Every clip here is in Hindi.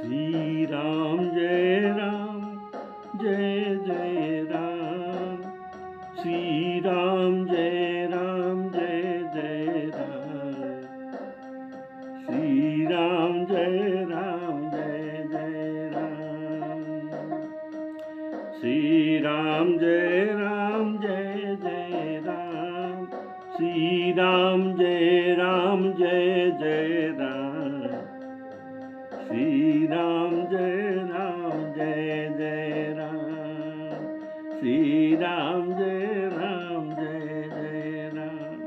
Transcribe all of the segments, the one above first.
श्री राम जय राम जय जय राम। श्री राम जय राम जय जय राम। श्री राम जय राम जय जय राम। श्री राम जय राम जय जय राम। श्री राम जय राम जय जय राम। श्री राम जय राम जय जय राम। श्री राम जय राम जय जय राम।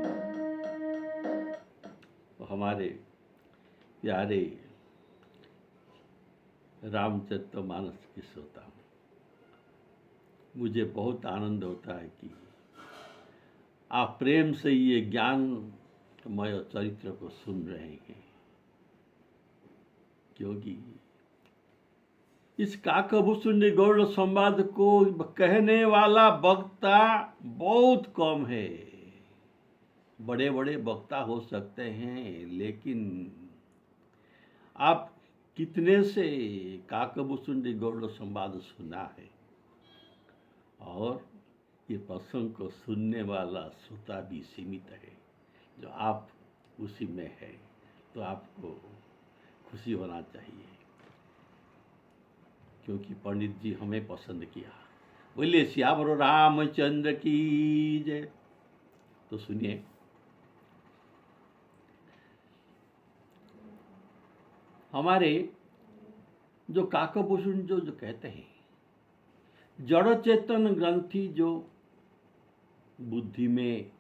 हमारे प्यारे रामचरितमानस की श्रोता, मुझे बहुत आनंद होता है कि आप प्रेम से ये ज्ञानमय चरित्र को सुन रहे हैं, क्योंकि इस काकभूषुंडी गौड़ संवाद को कहने वाला वक्ता बहुत कम है। बड़े बड़े वक्ता हो सकते हैं, लेकिन आप कितने से काकभूषुंडी गौड़ संवाद सुना है? और ये प्रसंग को सुनने वाला श्रोता भी सीमित है। जो आप उसी में है तो आपको खुशी होना चाहिए, क्योंकि पंडित जी हमें पसंद किया। बोलिए श्यावर रामचंद्र की जय। तो सुनिए, हमारे जो काकभूषुंड जो कहते हैं, जड़ चेतन ग्रंथि जो बुद्धि में,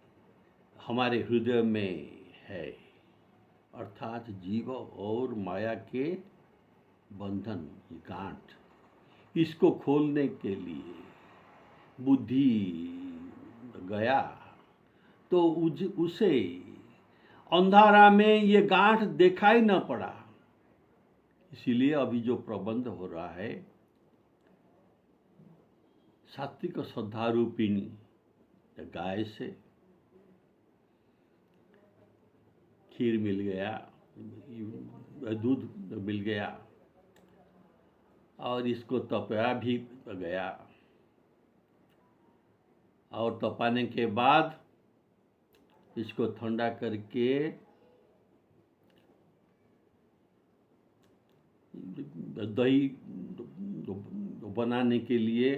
हमारे हृदय में है, अर्थात जीव और माया के बंधन, गांठ, इसको खोलने के लिए बुद्धि गया तो उसे अंधारा में ये गांठ दिखाई न पड़ा। इसीलिए अभी जो प्रबंध हो रहा है, सात्विक श्रद्धारूपिणी गाय से खीर मिल गया, दूध मिल गया, और इसको तपाया भी गया, और तपाने के बाद इसको ठंडा करके दही बनाने के लिए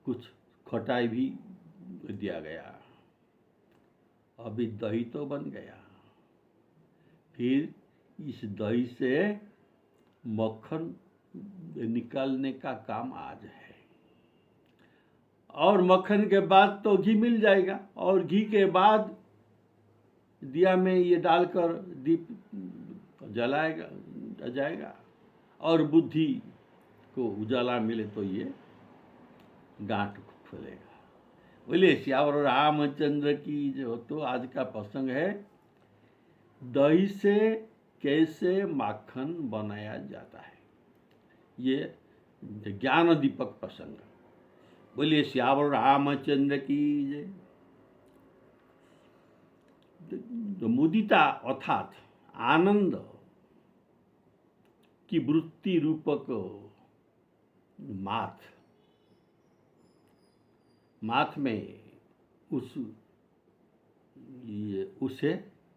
कुछ खटाई भी दिया गया। अभी दही तो बन गया, फिर इस दही से मक्खन निकालने का काम आज है, और मक्खन के बाद तो घी मिल जाएगा, और घी के बाद दिया में ये डालकर दीप जलाएगा जाएगा, और बुद्धि को उजाला मिले तो ये गांठ खुलेगा। बोलिए श्यावर रामचंद्र की जो। तो आज का प्रसंग है, दही से कैसे माखन बनाया जाता है। ये ज्ञान दीपक प्रसंग। बोलिए श्यावर रामचंद्र की जय। मुदिता अर्थात आनंद की वृत्ति रूपक माथ में उसे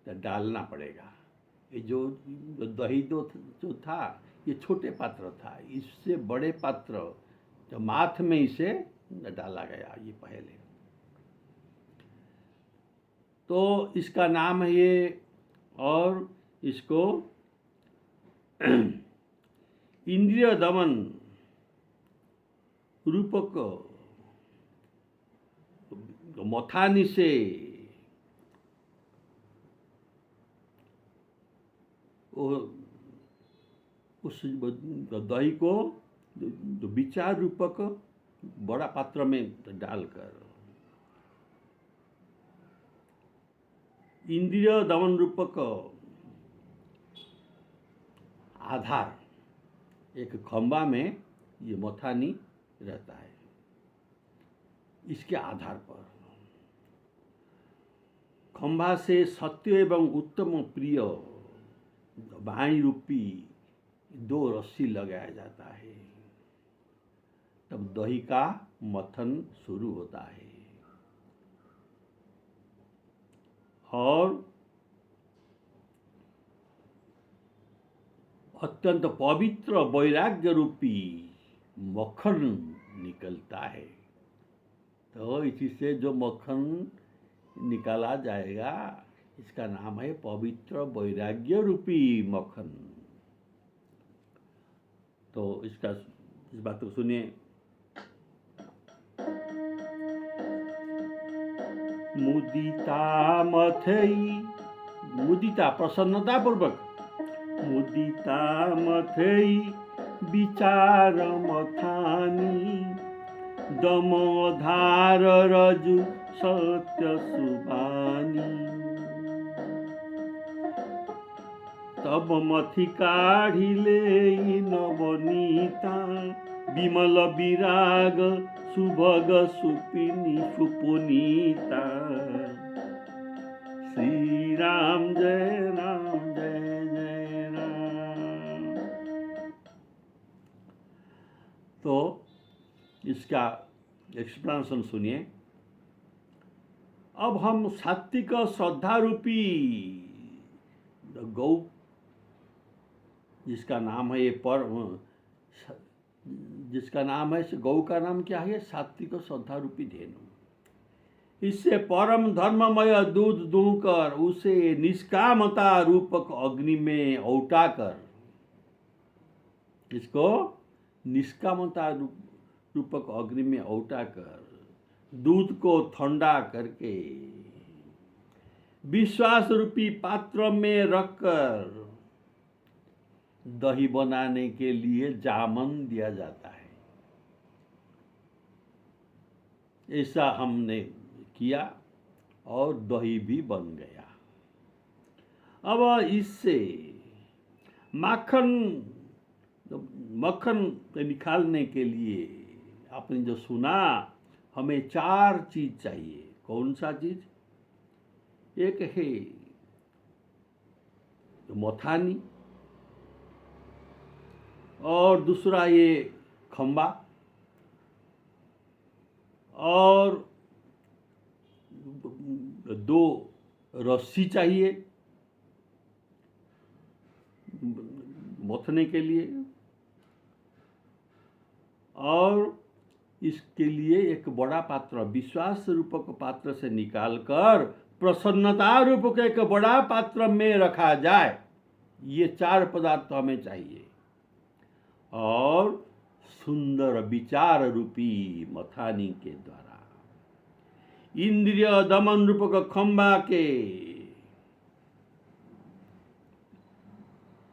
डालना पड़ेगा। ये जो दही जो था, ये छोटे पात्र था, इससे बड़े पात्र जो माथ में इसे डाला गया ये पहले। तो इसका नाम है ये, और इसको इंद्रिय दमन रूपक मथानी से उस दही को विचार रूपक बड़ा पात्र में डालकर इंद्रिय दमन रूपक आधार, एक खंबा में ये मथानी रहता है, इसके आधार पर खंभा से सत्य एवं उत्तम प्रिय वाणी रूपी 2 रस्सी लगाया जाता है, तब दही का मथन शुरू होता है। और अत्यंत पवित्र वैराग्य रूपी मक्खन निकलता है। तो इसी से जो मक्खन निकाला जाएगा, इसका नाम है पवित्र वैराग्य रूपी मक्खन। तो इस बात को सुनिए। मुदिता मथई, मुदिता प्रसन्नता पूर्वक, मुदिता मथई विचार मथानी, दम धार रजु सत्य सुबानी, तब मथि काढ़िले नवनीता, विमल विराग सुभग सुपिनी सुपुनीता। श्री राम जय राम जय जय राम। तो इसका एक्सप्लेनेशन सुनिए। अब हम सात्विक श्रद्धा रूपी गौ, जिसका नाम है ये जिसका नाम है, गौ का नाम क्या है? सात्विक श्रद्धा रूपी धेनु। इससे परम धर्ममय दूध दूकर उसे निष्कामता रूपक अग्नि में औटाकर, इसको निष्कामता रूपक अग्नि में औटाकर दूध को ठंडा करके विश्वास रूपी पात्र में रखकर दही बनाने के लिए जामन दिया जाता है। ऐसा हमने किया और दही भी बन गया। अब इससे मक्खन निकालने के लिए आपने जो सुना, हमें 4 चीज चाहिए। कौन सा चीज? एक है मथानी, और दूसरा ये खंबा, और 2 रस्सी चाहिए मथने के लिए, और इसके लिए एक बड़ा पात्र, विश्वास रूपक पात्र से निकालकर प्रसन्नता रूपक एक बड़ा पात्र में रखा जाए। ये 4 पदार्थ हमें चाहिए। और सुंदर विचार रूपी मथानी के द्वारा, इंद्रिय दमन रूपक खंबा के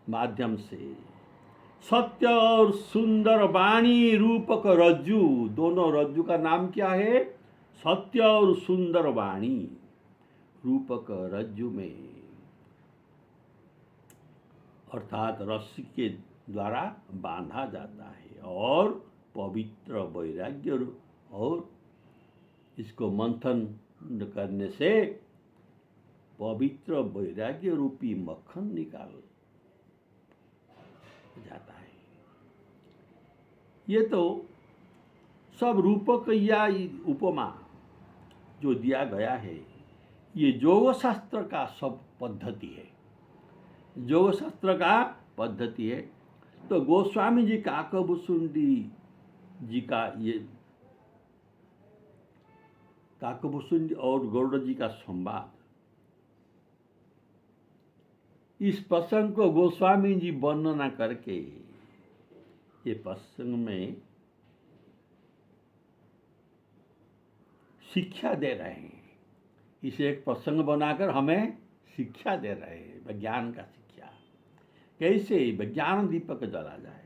माध्यम से, सत्य और सुंदर वाणी रूपक रज्जु, दोनों रज्जु का नाम क्या है? सत्य और सुंदर वाणी रूपक रज्जु में, अर्थात रस्सी के द्वारा बांधा जाता है, और पवित्र वैराग्य, और इसको मंथन करने से पवित्र वैराग्य रूपी मक्खन निकाल जाता है। ये तो सब रूपक या उपमा जो दिया गया है, ये योग शास्त्र का सब पद्धति है, योग शास्त्र का पद्धति है। तो गोस्वामी जी काकभूषुंडी जी का ये काकभूषुंडी और गौड़ जी का संवाद, इस प्रसंग को गोस्वामी जी वर्णना करके ये प्रसंग में शिक्षा दे रहे हैं। इसे एक प्रसंग बनाकर हमें शिक्षा दे रहे हैं, विज्ञान का शिक्षा, कैसे विज्ञान दीपक जला जाए।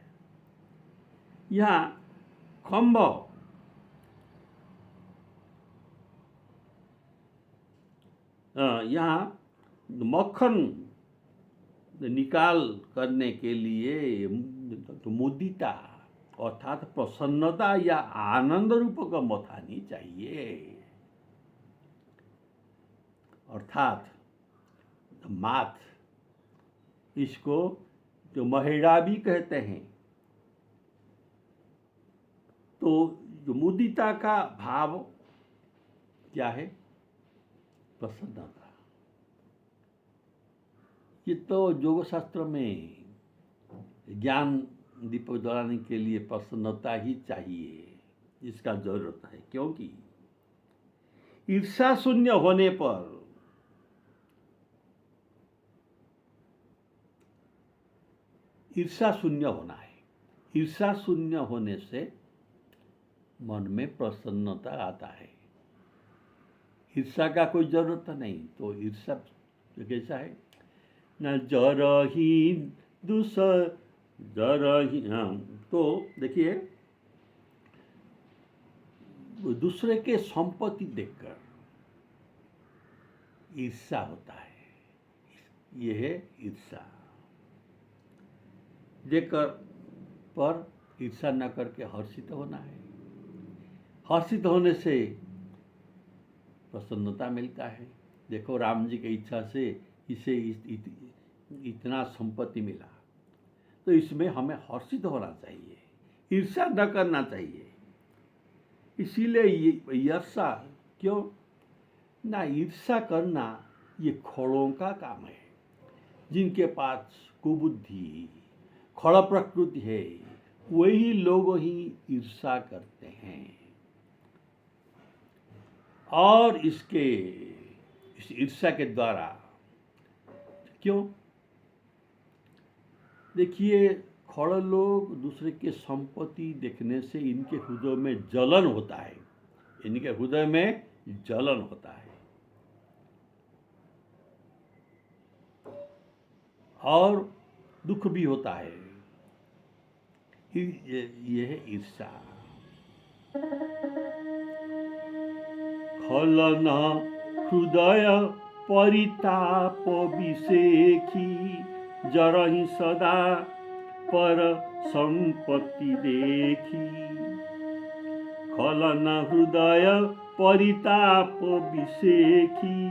यहाँ खम्भ, यहाँ मक्खन निकाल करने के लिए तो मुदिता अर्थात प्रसन्नता या आनंद रूपक मथानी चाहिए, अर्थात माथ, इसको तो महिड़ा भी कहते हैं। तो जो मुदिता का भाव क्या है? प्रसन्नता। ये तो योग शास्त्र में ज्ञान दीपक जलाने के लिए प्रसन्नता ही चाहिए, इसका जरूरत है। क्योंकि ईर्ष्या शून्य होने पर ईर्ष्या शून्य होना है। ईर्ष्या शून्य होने से मन में प्रसन्नता आता है। ईर्ष्या का कोई जरूरत नहीं, तो ईर्ष्या कैसा है? न जरही जरही। हाँ, तो देखिए, दूसरे के संपत्ति देखकर ईर्ष्या होता है। यह है ईर्ष्या। देखकर पर ईर्ष्या न करके हर्षित होना है। हर्षित होने से प्रसन्नता मिलता है। देखो, राम जी की इच्छा से इसे इतना संपत्ति मिला, तो इसमें हमें हर्षित होना चाहिए, ईर्ष्या न करना चाहिए। इसीलिए ईर्ष्या क्यों ना? ईर्ष्या करना ये खड़ों का काम है। जिनके पास कुबुद्धि, खड़ प्रकृति है, वही लोग ही ईर्ष्या करते हैं। और इस ईर्ष्या के द्वारा क्यों? देखिए, खड़ लोग दूसरे के संपत्ति देखने से इनके हृदय में जलन होता है। इनके हृदय में जलन होता है और दुख भी होता है। यह है ईर्ष्या। खलन हृदय परिताप विषेखी, जरहि सदा पर संपत्ति देखी। खलन हृदय परिताप विषेखी,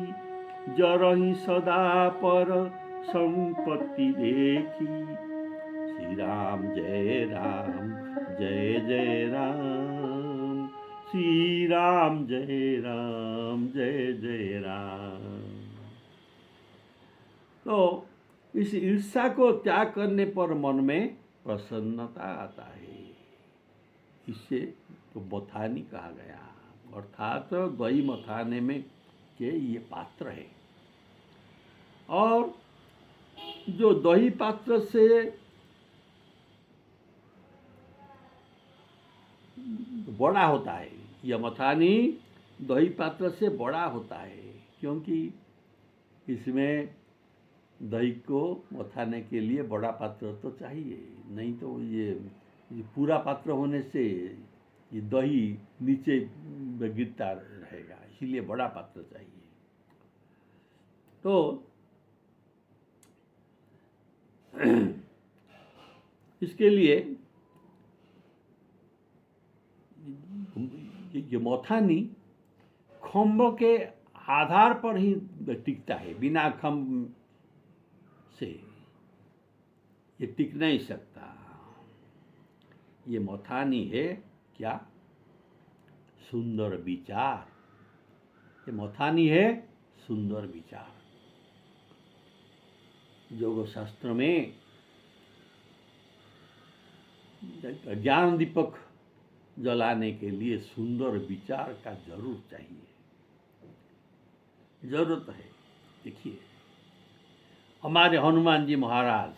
जरहि सदा पर संपत्ति देखी। श्री राम जय राम, जय जय राम। श्री राम जय राम, जय जय राम। तो इस ईर्ष्या को त्याग करने पर मन में प्रसन्नता आता है। इसे तो मथानी कहा गया, अर्थात दही मथाने में के ये पात्र है। और जो दही पात्र से बड़ा होता है, यह मथानी दही पात्र से बड़ा होता है, क्योंकि इसमें दही को मथाने के लिए बड़ा पात्र तो चाहिए, नहीं तो ये पूरा पात्र होने से ये दही नीचे गिरता रहेगा, इसीलिए बड़ा पात्र चाहिए। तो इसके लिए ये मथानी खम्भ के आधार पर ही टिकता है। बिना खम्भ से ये टिक नहीं सकता। ये मथानी है क्या? सुंदर विचार। ये मथानी है सुंदर विचार। योग शास्त्र में ज्ञान दीपक जलाने के लिए सुंदर विचार का जरूर चाहिए, जरूरत है। देखिए, हमारे हनुमान जी महाराज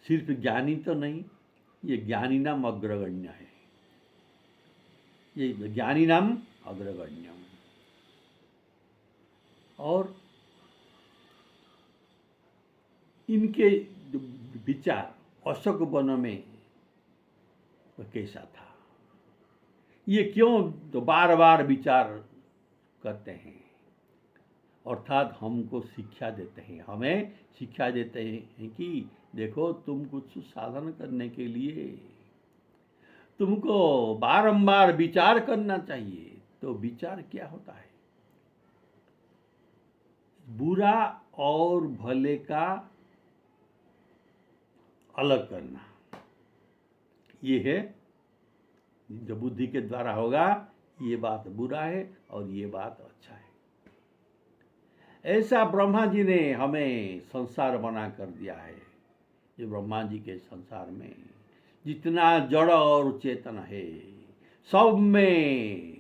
सिर्फ ज्ञानी तो नहीं, ये ज्ञानी नाम अग्रगण्य है। ये ज्ञानी नाम अग्रगण्य। और इनके विचार अशोक वन में कैसा था, ये क्यों तो बार बार विचार करते हैं, अर्थात हमको शिक्षा देते हैं, हमें शिक्षा देते हैं कि देखो, तुम कुछ साधन करने के लिए तुमको बारंबार विचार करना चाहिए। तो विचार क्या होता है? बुरा और भले का अलग करना, ये है जो बुद्धि के द्वारा होगा। ये बात बुरा है और ये बात अच्छा है। ऐसा ब्रह्मा जी ने हमें संसार बना कर दिया है। ये ब्रह्मा जी के संसार में जितना जड़ और चेतन है, सब में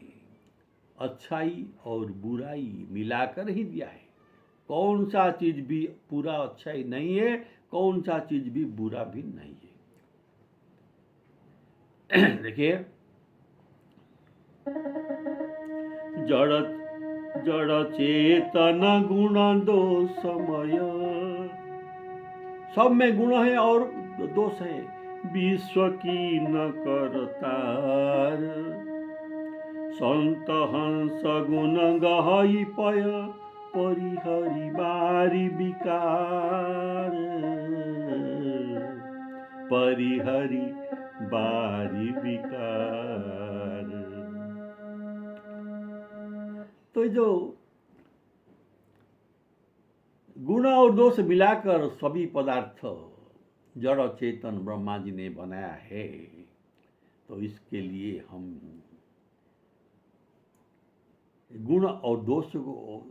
अच्छाई और बुराई मिलाकर ही दिया है। कौन सा चीज भी पूरा अच्छाई नहीं है, कौन सा चीज भी बुरा भी नहीं है। देखिए, जड़ चेतन गुण दोषमय, सब में गुण है और दोष है। विश्व की न करतार, संत हंस गुण गहई पय, परिहरि बारी विकार, परिहरि बारी विकार। तो जो गुण और दोष मिलाकर सभी पदार्थ जड़ चेतन ब्रह्मा जी ने बनाया है, तो इसके लिए हम गुण और दोष को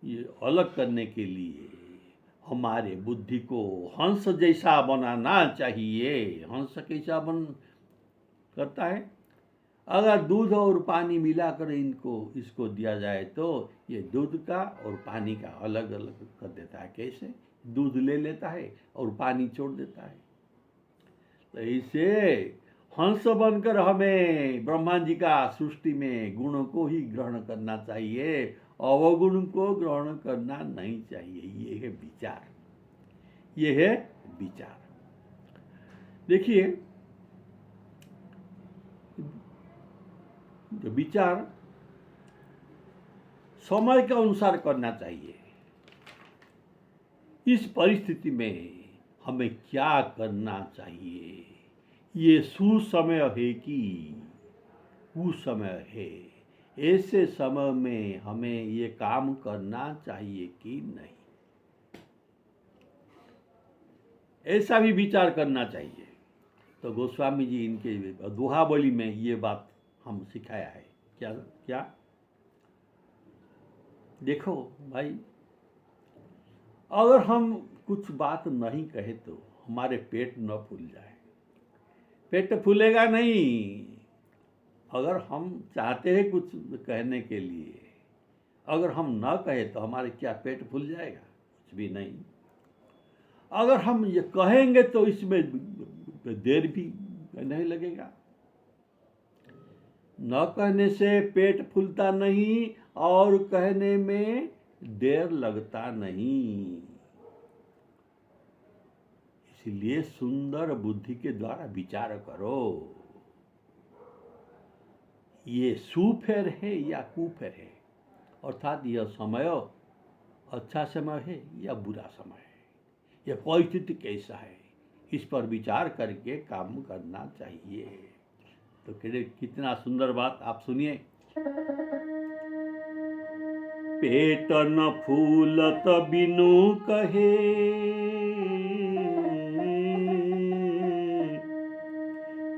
ये अलग करने के लिए हमारे बुद्धि को हंस जैसा बनाना चाहिए। हंस कैसा बन करता है? अगर दूध और पानी मिलाकर इसको दिया जाए तो ये दूध का और पानी का अलग अलग कर देता है। कैसे? दूध ले लेता है और पानी छोड़ देता है। तो इसे हंस बनकर हमें ब्रह्मा जी का सृष्टि में गुणों को ही ग्रहण करना चाहिए, अवगुण को ग्रहण करना नहीं चाहिए। ये है विचार, ये है विचार। देखिए, जो विचार समय के अनुसार करना चाहिए। इस परिस्थिति में हमें क्या करना चाहिए, ये सुसमय है कि कुसमय है, ऐसे समय में हमें ये काम करना चाहिए कि नहीं, ऐसा भी विचार करना चाहिए। तो गोस्वामी जी इनके दोहाबली में ये बात हम सिखाया है। क्या क्या? देखो भाई, अगर हम कुछ बात नहीं कहे तो हमारे पेट न फूल जाए। पेट फूलेगा नहीं। अगर हम चाहते हैं कुछ कहने के लिए, अगर हम न कहे तो हमारे क्या पेट फूल जाएगा? कुछ भी नहीं। अगर हम ये कहेंगे तो इसमें देर भी नहीं लगेगा। न कहने से पेट फूलता नहीं और कहने में देर लगता नहीं। इसलिए सुंदर बुद्धि के द्वारा विचार करो, ये सुफेर है या कुफेर है, अर्थात यह समय अच्छा समय है या बुरा समय है, यह परिस्थिति कैसा है, इस पर विचार करके काम करना चाहिए। तो कितना सुंदर बात आप सुनिए। पेट न फूलत बिनु कहे,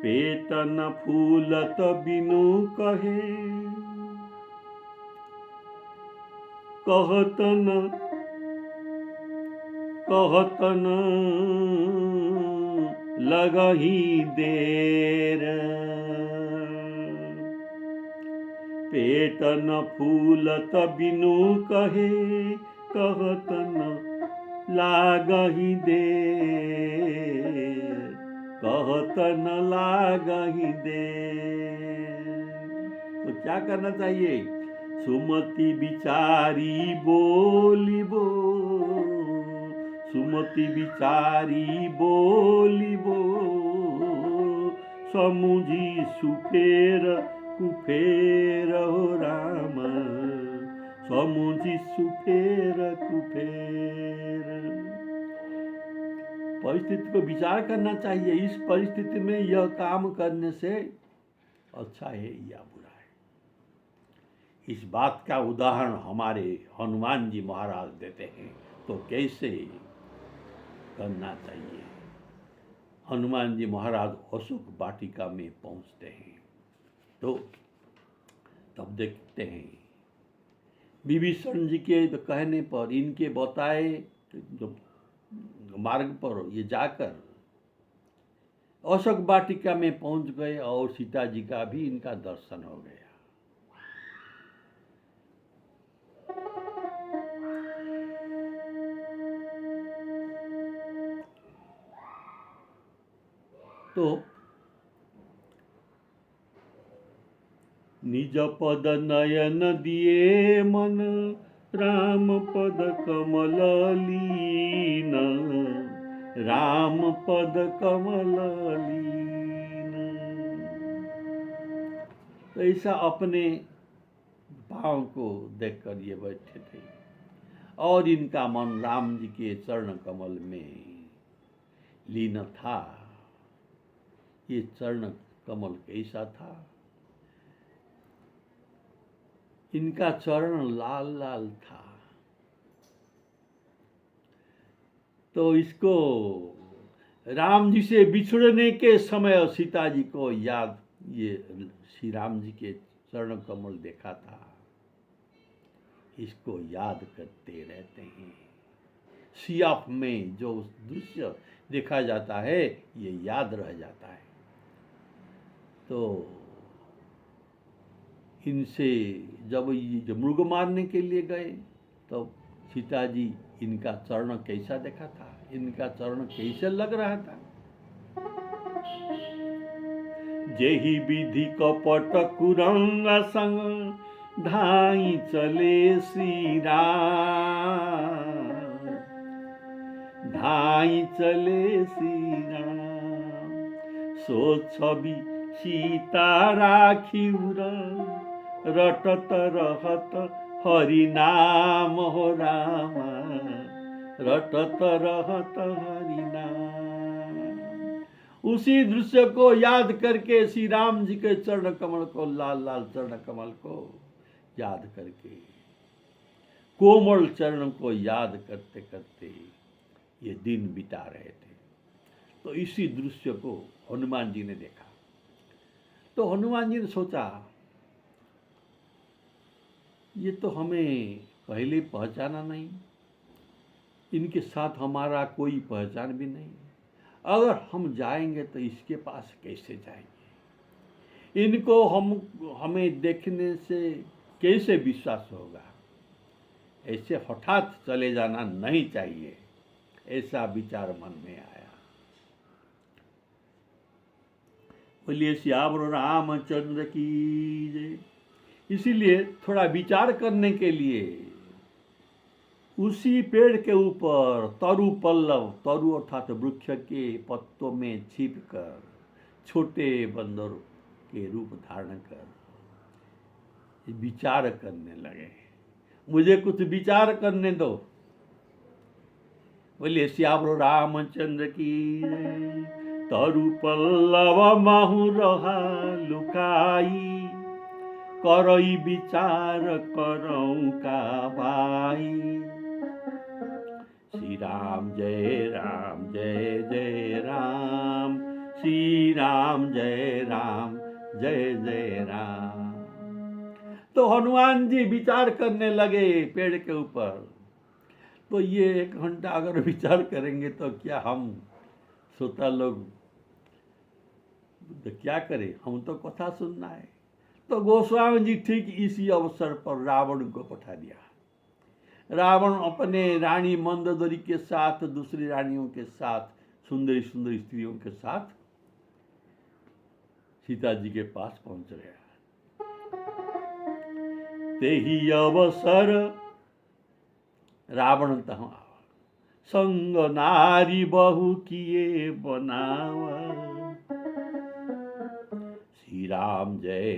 पेट न फूलत बिनु कहे, कहत न लगही देर, पेट न फूलत बिनु कहे, कहत न लागही देर, कहत न लागही देर। तो क्या करना चाहिए? सुमति विचारी बोलिबो, सुमति विचारी बोलिबो, समुझी सुफेर कुफेर हो राम, समुझी सुफेर कुफेर। परिस्थिति को विचार करना चाहिए। इस परिस्थिति में यह काम करने से अच्छा है या बुरा है, इस बात का उदाहरण हमारे हनुमान जी महाराज देते हैं। तो कैसे करना चाहिए। हनुमान जी महाराज अशोक वाटिका में पहुंचते हैं तो तब देखते हैं विभीषण जी के तो कहने पर इनके बताए जो मार्ग पर ये जाकर अशोक वाटिका में पहुंच गए और सीता जी का भी इनका दर्शन हो गया। तो निज पद नयन दिए मन राम पद कमल लीन, राम पद कमल लीन। तो ऐसा अपने भाव को देखकर ये बैठे थे और इनका मन राम जी के चरण कमल में लीन था। ये चरण कमल कैसा था। इनका चरण लाल लाल था। तो इसको राम जी से बिछड़ने के समय सीता जी को याद, ये श्री राम जी के चरण कमल देखा था, इसको याद करते रहते हैं। सियाफ में जो दृश्य देखा जाता है ये याद रह जाता है। तो इनसे जब ये मृग मारने के लिए गए तो सीता जी इनका चरण कैसा देखा था, इनका चरण कैसे लग रहा था। जेहि विधि कपट कुरंग संग धाई चले श्री राम, धाई चले श्री राम। सो छवि सीता राखी रटत रहत हरि नाम हो रामा, रटत रहत हरि नाम। उसी दृश्य को याद करके श्री राम जी के चरण कमल को, लाल लाल चरण कमल को याद करके, कोमल चरण को याद करते करते ये दिन बिता रहे थे। तो इसी दृश्य को हनुमान जी ने देखा। तो हनुमान जी ने सोचा ये तो हमें पहले पहचाना नहीं, इनके साथ हमारा कोई पहचान भी नहीं, अगर हम जाएंगे तो इसके पास कैसे जाएंगे, इनको हमें देखने से कैसे विश्वास होगा। ऐसे हठात चले जाना नहीं चाहिए, ऐसा विचार मन में आया। बोलिए सियावर रामचंद्र की जय। इसीलिए थोड़ा विचार करने के लिए उसी पेड़ के ऊपर तरु पल्लव, तरु अर्थात वृक्ष के पत्तों में छिपकर छोटे बंदर के रूप धारण कर विचार करने लगे। मुझे कुछ विचार करने दो। बोलिए सियावर रामचंद्र की तरु पल्लव माहु रहा लुकाई, करई विचार करऊं का भाई। श्री राम जय राम जय जय राम, श्री राम जय राम जय जय राम। तो हनुमान जी विचार करने लगे पेड़ के ऊपर। तो ये 1 घंटा अगर विचार करेंगे तो क्या हम श्रोता लोग तो क्या करें, हम तो कथा सुनना है। तो गोस्वामी जी ठीक इसी अवसर पर रावण को पठा दिया। रावण अपने रानी मंदोदरी के साथ, दूसरी रानियों के साथ, सुंदरी सुंदरी स्त्रियों के साथ सीता जी के पास पहुंच गया। तेही अवसर रावण तहाँ संग नारी बहु किए बनावा, श्री राम जय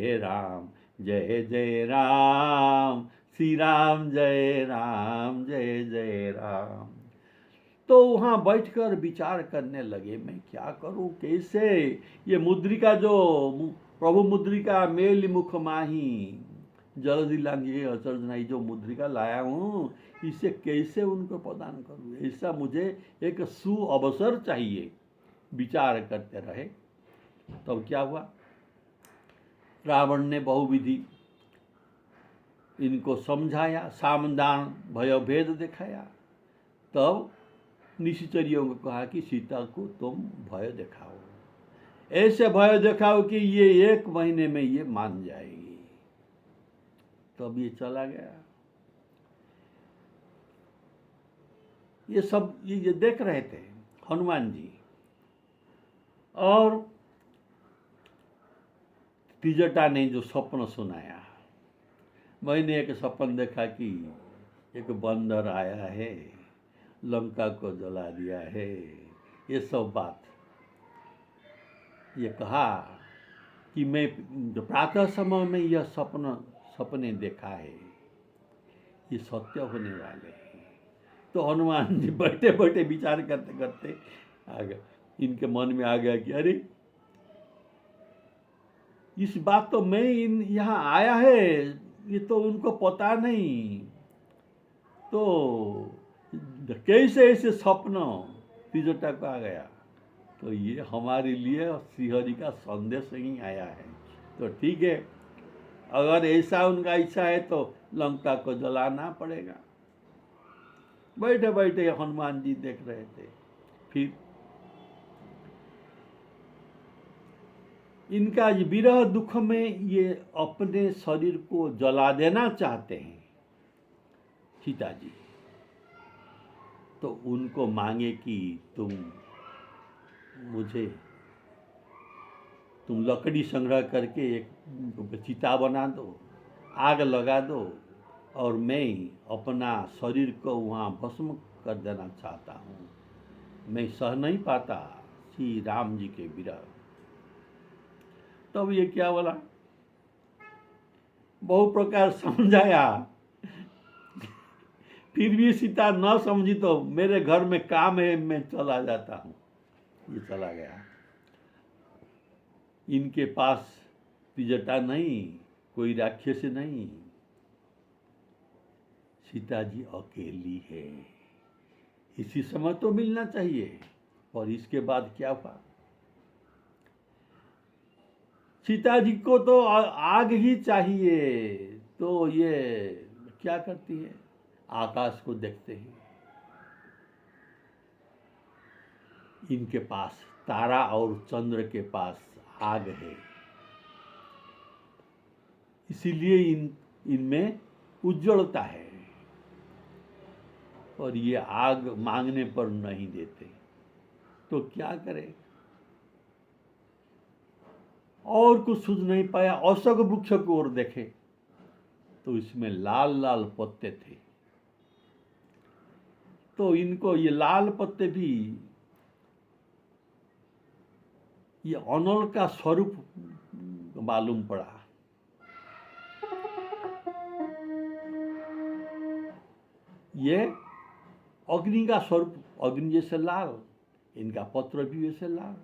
जय राम, श्री राम जय जय राम। तो वहाँ बैठकर विचार करने लगे, मैं क्या करूं, कैसे ये मुद्रिका जो प्रभु मुद्रिका मेल मुख माही, जल्दी लांघिए अचरज नहीं, जो मुद्रिका लाया हूँ इसे कैसे उनको प्रदान करूँ, ऐसा मुझे एक सुअवसर चाहिए। विचार करते रहे। तब क्या हुआ, रावण ने बहुविधि इनको समझाया, सामदान भय भेद दिखाया। तब निशिचरियों को कहा कि सीता को तुम भय दिखाओ, ऐसे भय दिखाओ कि ये 1 महीने में ये मान जाएगी। तब ये चला गया। ये सब ये देख रहे थे हनुमान जी। और त्रिजटा ने जो स्वप्न सुनाया, मैंने एक सपन देखा कि एक बंदर आया है, लंका को जला दिया है, ये सब बात ये कहा कि मैं प्रातः समय में यह सपने देखा है, ये सत्य होने वाले हैं। तो हनुमान जी बैठे बैठे विचार करते करते आ गए, इनके मन में आ गया कि अरे इस बात तो मैं यहाँ आया है, ये तो उनको पता नहीं, तो कैसे ऐसे स्वप्न त्रिजटा को आ गया। तो ये हमारे लिए श्रीहरि का संदेश ही आया है। तो ठीक है, अगर ऐसा उनका इच्छा है तो लंका को जलाना पड़ेगा। बैठे बैठे हनुमान जी देख रहे थे। फिर इनका विरह दुख में ये अपने शरीर को जला देना चाहते हैं सीता जी। तो उनको मांगे कि तुम लकड़ी संग्रह करके एक चिता बना दो, आग लगा दो, और मैं अपना शरीर को वहाँ भस्म कर देना चाहता हूँ। मैं सह नहीं पाता श्री राम जी के विरह। तब ये क्या बोला, बहु प्रकार समझाया, फिर भी सीता न समझी। तो मेरे घर में काम है, मैं चला जाता हूँ। ये चला गया। इनके पास त्रिजटा नहीं, कोई राक्षस नहीं, सीता जी अकेली है। इसी समय तो मिलना चाहिए। और इसके बाद क्या हुआ, सीता जी को तो आग ही चाहिए। तो ये क्या करती है, आकाश को देखते ही इनके पास तारा और चंद्र के पास आग है, इसीलिए इनमें उज्ज्वलता है। और ये आग मांगने पर नहीं देते, तो क्या करें। और कुछ सूझ नहीं पाया। अशोक वृक्ष की ओर देखे तो इसमें लाल लाल पत्ते थे। तो इनको ये लाल पत्ते भी ये अनल का स्वरूप मालूम पड़ा। ये अग्नि का स्वरूप, अग्नि जैसे लाल, इनका पत्र भी वैसे लाल।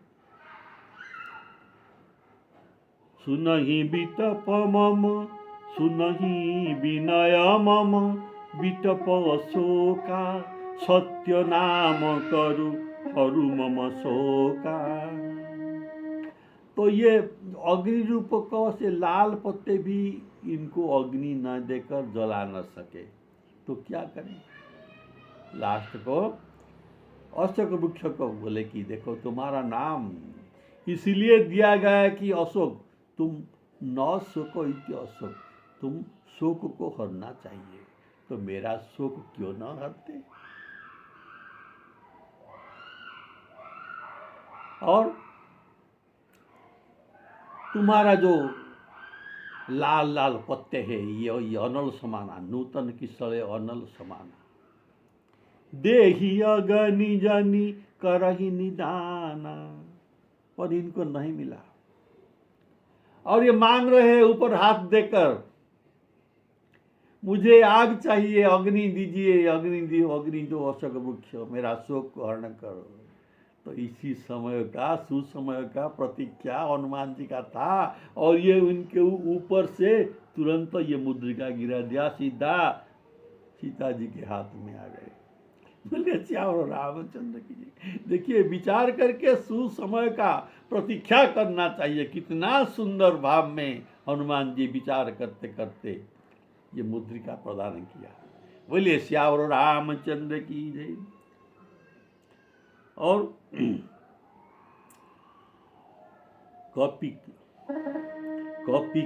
सुनहि बिटप मम, सुनहि विनय मम, बिटप शोका, सत्य नाम करु हरु मम शोका। तो ये अग्नि रूप को से लाल पत्ते भी इनको अग्नि न देकर जला न सके, तो क्या करें। लास्ट को अशोक वृक्ष को बोले कि देखो तुम्हारा नाम इसलिए दिया गया कि अशोक, तुम न शोको इति अशोक, तुम शोक को हरना चाहिए, तो मेरा शोक क्यों न हरते। और तुम्हारा जो लाल लाल पत्ते हैं ये अनल समाना, नूतन की सड़े अनल समाना। देही अगनि जनी करही निदाना, पर इनको नहीं मिला। और ये मांग रहे हैं ऊपर हाथ देकर, मुझे आग चाहिए, अग्नि दीजिए, अग्नि दो, अग्नि दो, अशोक वृक्ष मेरा शोक को हरण करो। तो इसी समय का, सुसमय का प्रतीक्षा हनुमान जी का था, और ये उनके ऊपर से तुरंत ये मुद्रिका गिरा दिया, सीधा सीता जी के हाथ में आ गए। बोले श्याम रामचंद्र की जी। देखिए, विचार करके सुसमय का प्रतीक्षा करना चाहिए। कितना सुंदर भाव में हनुमान जी विचार करते करते ये मुद्रिका प्रदान किया। बोलिए श्याम रामचंद्र की जय। और कपि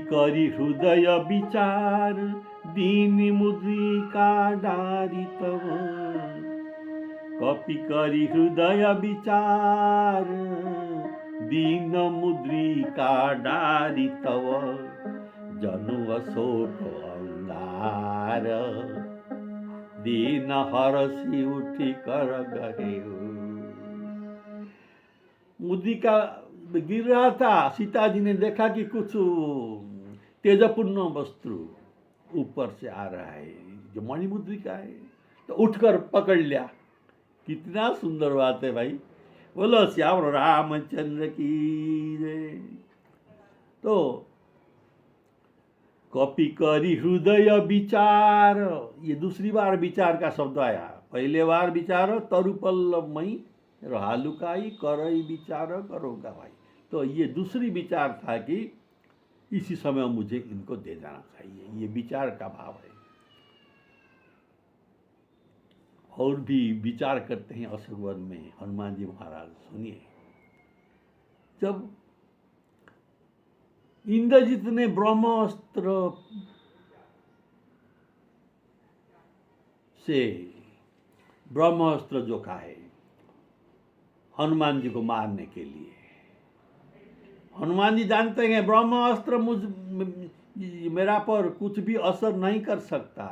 करी हृदय विचार, दीन मुद्रिका डारी तव। कपि करी हृदय विचार, दीन मुद्रिका डारी तव। जनु अशोक अंगार, दीन हरषि उठी कर गहे। मुद्रिका गिर रहा था, सीता जी ने देखा कि कुछ तेजपूर्ण वस्त्र ऊपर से आ रहा है, जो मणिमुद्रिका है, तो उठकर पकड़ लिया। कितना सुंदर बात है भाई। बोलो श्याम रामचंद्र की जय। तो कपि करी हृदय विचार, ये दूसरी बार विचार का शब्द आया। पहले बार विचार तरुपल्लवमयी हालुकाई करई विचार करो भाई। तो ये दूसरी विचार था कि इसी समय मुझे इनको दे जाना चाहिए, ये विचार का भाव है। और भी विचार करते हैं अशोकवन में हनुमान जी महाराज। सुनिए, जब इंद्रजित ने ब्रह्मास्त्र से ब्रह्मास्त्र जो का है हनुमान जी को मारने के लिए, हनुमान जी जानते हैं ब्रह्मास्त्र मेरा पर कुछ भी असर नहीं कर सकता,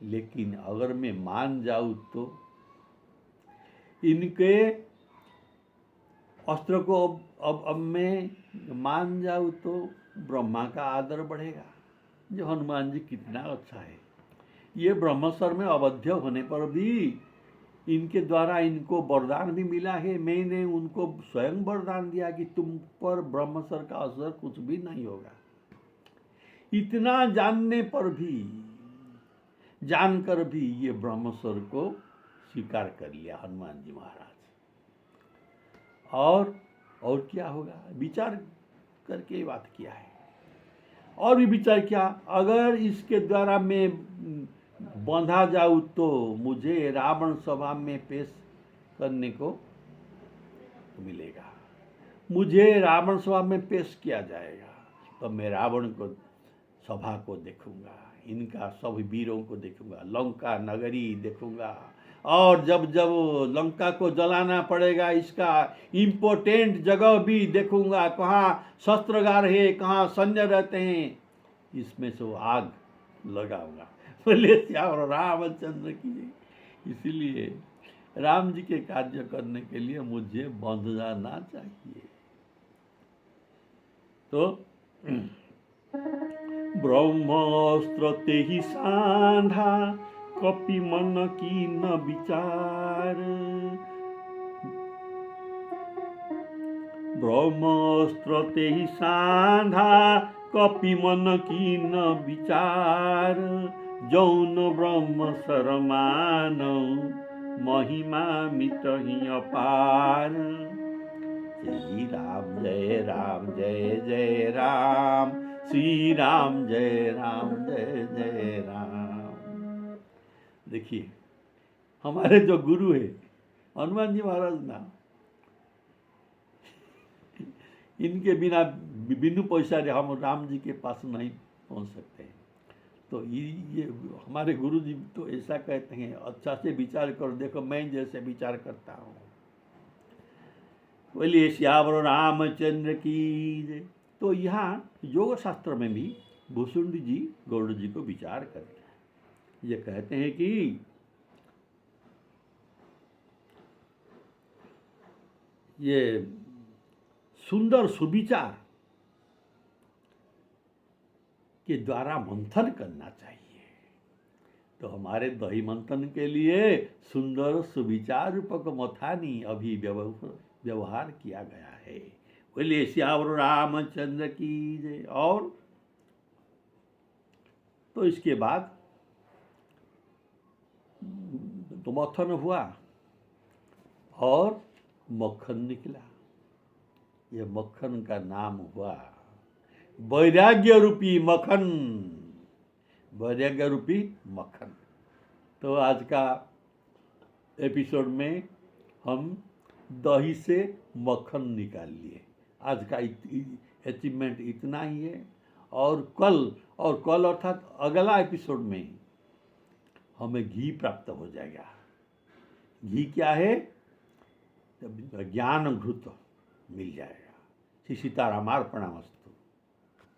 लेकिन अगर मैं मान जाऊं तो इनके अस्त्र को अब मैं मान जाऊं तो ब्रह्मा का आदर बढ़ेगा। जो हनुमान जी कितना अच्छा है। ये ब्रह्मस्वर में अवध्य होने पर भी इनके द्वारा इनको वरदान भी मिला है। मैंने उनको स्वयं वरदान दिया कि तुम पर ब्रह्मस्वर का असर कुछ भी नहीं होगा। इतना जानने पर भी, जानकर भी ये ब्रह्मस्वर को स्वीकार कर लिया हनुमान जी महाराज। और क्या होगा, विचार करके बात किया है। और भी विचार किया, अगर इसके द्वारा मैं बंधा जाऊं तो मुझे रावण सभा में पेश करने को मिलेगा। मुझे रावण सभा में पेश किया जाएगा तो मैं रावण को सभा को देखूंगा, इनका सभी वीरों को देखूंगा, लंका नगरी देखूंगा, और जब जब लंका को जलाना पड़ेगा इसका इम्पोर्टेंट जगह भी देखूंगा, कहाँ शस्त्रागार है, कहाँ सैन्य रहते हैं, इसमें से वो आग लगाऊंगा। बोले श्याम रामचंद्र की। इसीलिए राम जी के कार्य करने के लिए मुझे बंध जाना चाहिए। तो ब्रह्मास्त्र ते ही सांधा, कपि मन की न विचार। ब्रह्मास्त्र ते ही सांधा, कपि मन की न विचार। जौन ब्रह्म शरमानौ, महिमा मिटहि अपार। जय राम जय राम जय जय राम, श्री राम जय जय राम। देखिए, हमारे जो गुरु है हनुमान जी महाराज ना, इनके बिना बिनु पैसा हम राम जी के पास नहीं पहुंच सकते। तो ये हमारे गुरु जी तो ऐसा कहते हैं, अच्छा से विचार करो, देखो मैं जैसे विचार करता हूँ। बोलिए श्याम रामचंद्र की जय। तो यहाँ योग शास्त्र में भी भूषुंडी जी गौड़ जी को विचार करते ये कहते हैं कि ये सुंदर सुविचार के द्वारा मंथन करना चाहिए। तो हमारे दही मंथन के लिए सुंदर सुविचार रूपक मथानी अभी व्यवहार किया गया है। बोलिए श्यावर रामचंद्र की जय। और तो इसके बाद तो मक्खन हुआ और मक्खन निकला। ये मक्खन का नाम हुआ वैराग्य रूपी मक्खन। वैराग्य रूपी मक्खन। तो आज का एपिसोड में हम दही से मक्खन निकाल लिए। आज का अचीवमेंट इतना ही है। और कल अर्थात अगला एपिसोड में हमें घी प्राप्त हो जाएगा। घी क्या है? ज्ञान घृत मिल जाएगा। श्री सीताराम अर्पणमस्तु।